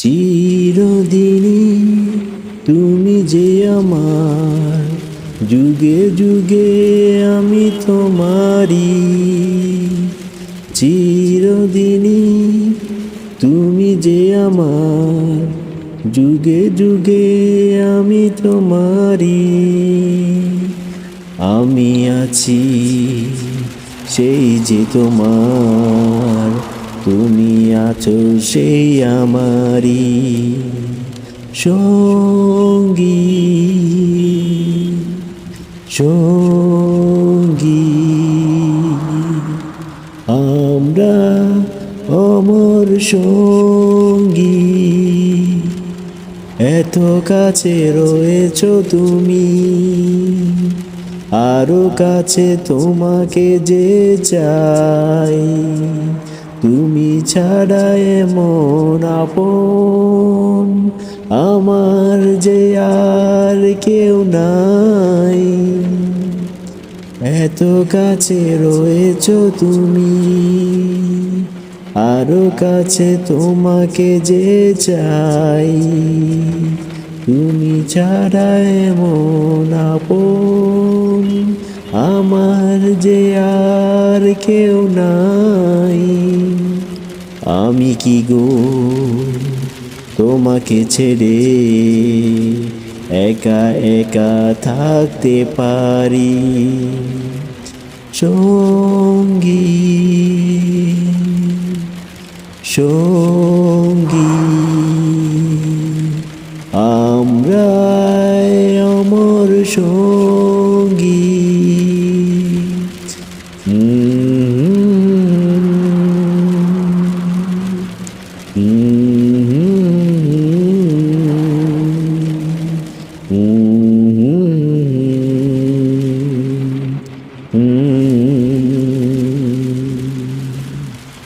চিরদিনই তুমি যে আমার, যুগে যুগে আমি তোমারি। চিরদিনই তুমি যে আমার, যুগে যুগে আমি তোমারি। আমি আছি সেই যে তোমার, তুমি আছো সেই আমারি সঙ্গী সঙ্গী। আমরা অমর সঙ্গী, এত কাছে রয়েছো তুমি, আরো কাছে তোমাকে যে চাই। তুমি ছাড়া এমন আপন আমার যে আর কেউ নাই। এত কাছে রয়েছো তুমি, আরো কাছে তোমাকে যে চাই। তুমি ছাড়া এমন আপন আমার যে আর কেউ নাই। আমি কি গো তোমাকে ছেড়ে একা একা থাকতে পারি সঙ্গী সঙ্গী। আমরা অমর সঙ্গী।